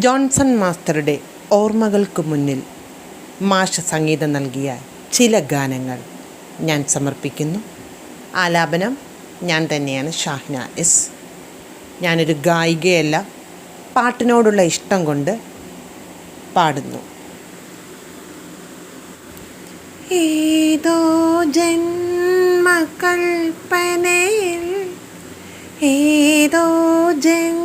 Johnson മാസ്റ്ററുടെ ഓർമ്മകൾക്ക് മുന്നിൽ മാഷ് സംഗീതം നൽകിയ ചില ഗാനങ്ങൾ ഞാൻ സമർപ്പിക്കുന്നു. ആലാപനം ഞാൻ തന്നെയാണ്, ഷാഹ്ന എസ്. ഞാനൊരു ഗായികയല്ല, പാട്ടിനോടുള്ള ഇഷ്ടം കൊണ്ട് പാടുന്നു. ഏതോ ജന്മകൽപ്പനയിൽ ഏതോ ജന്മവീഥികളിൽ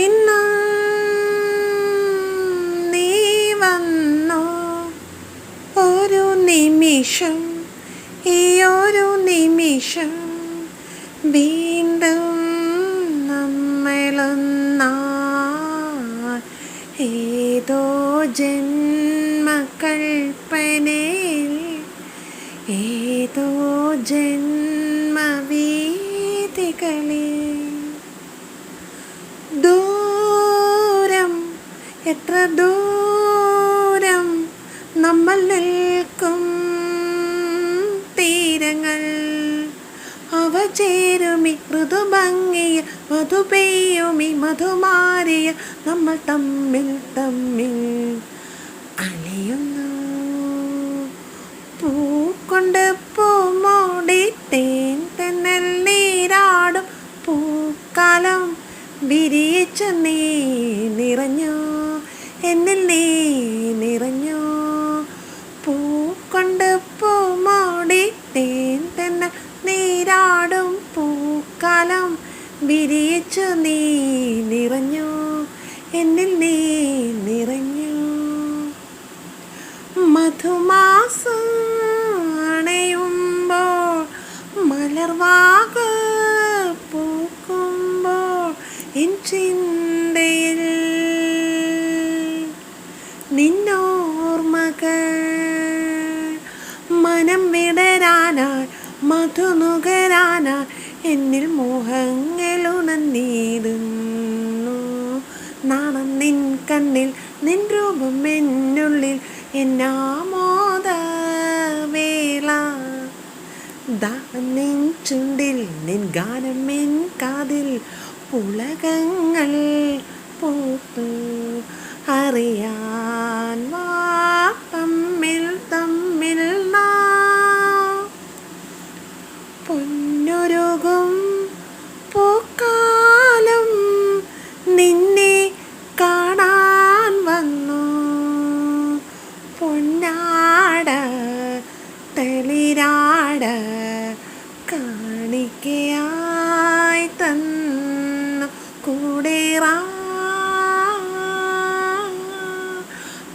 ഇന്നും നീ വന്നു. ഒരു നിമിഷം, ഈ ഒരു നിമിഷം വീണ്ടും നമ്മളൊന്നായി. ഏതോ ജന്മകൽപ്പനയിൽ ഏതോ ജന്മവീഥികളിൽ ദൂരം, എത്ര ദൂരം നമ്മൾ നിൽക്കും തീരങ്ങൾ. അവ ചേരുമി ഋതുഭംഗിയ മധു പെയ്യുമി മധുമാരിയ നമ്മൾ തമ്മിൽ തമ്മിൽ അലിയുന്നു. പൂക്കൊണ്ട് പൂമോടി തേൻ തെന്നൽ നീരാടും പൂക്കാലം വിരിയിച്ചു നീ നിറഞ്ഞു, എന്നിൽ നീ നിറഞ്ഞു. പൂക്കൊണ്ട് പൂമോടി തേൻ തെന്നൽ നീരാടും പൂക്കാലം വിരിയിച്ചു നീ നിറഞ്ഞു, എന്നിൽ നീ നിറഞ്ഞു. മധുമാസം അണയുമ്പോൾ മലർവാക പൂക്കുമ്പോൾ എൻ ചിന്തയിൽ നിന്നോർമ്മകൾ മനം വിടരാനായി മധുനുകരാനായി എന്നിൽ മോഹങ്ങളുണർന്നിടുന്നു. നാണം നിൻ കണ്ണിൽ, നിൻ രൂപം എന്നുള്ളിൽ, എന്നാമോദവേള നിൻ ചുണ്ടിൽ, നിൻ ഗാനം എൻ കാതിൽ. പുളകങ്ങൾ പൂത്തു അറിയാൻ വാ തമ്മിൽ തമ്മിൽ നാം. പൊന്നുരുകും പൂക്കാലം നിന്നെ കാണാൻ വന്നു. പൊന്നാട തളിരാട കാണിക്കയായി തന്നു കൂടേറാ.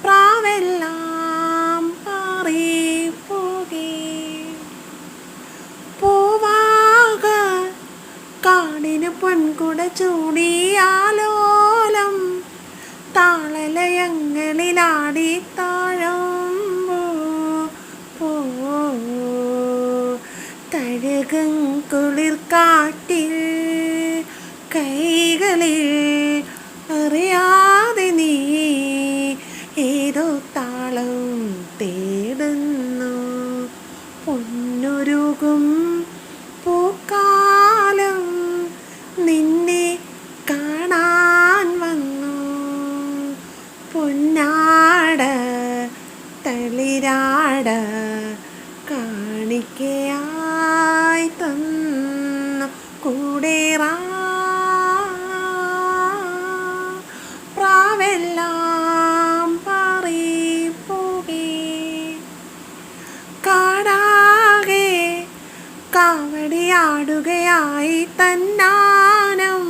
പ്രാവെല്ലാം പാറിപ്പോകെ പൂവാക കാടിന് പൊൻകുട ചൂടിയാലോലം താളലയങ്ങളിലാടി താഴുമ്പോ തഴുകും കുളിർ കാറ്റിൽ കൈകളിൽ അറിയാതെ നീ ഏതോ താളം തേടുന്നു. പൊന്നുരുകും പൂക്കാലം നിന്നെ കാണാൻ വന്നു. പൊന്നാട തളിരാട കാണിക്കയായി തന്നു കൂടേറാ. പ്രാവെല്ലാം പാറിപ്പോകെ കാടാകെ കാവടിയാടുകയായി തന്നാനം.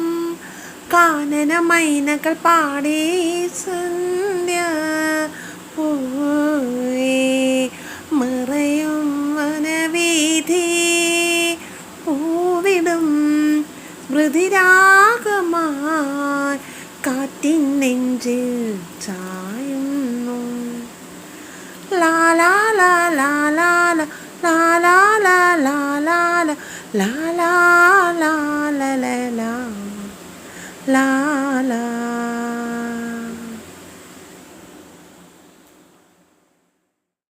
കാനന മൈനകൾ പാടി സന്ധ്യ പോയി മറയും വനവീഥി. പൂവിടും സ്മൃതിരാഗമായി കാറ്റിൻ നെഞ്ചിൽ ചായുന്നു. ലാലാ ലാലാ ലാലാ ലാലാ ലാലാ ലാലാ ലാലാ ലാലാ ലാലാ ലാലാ.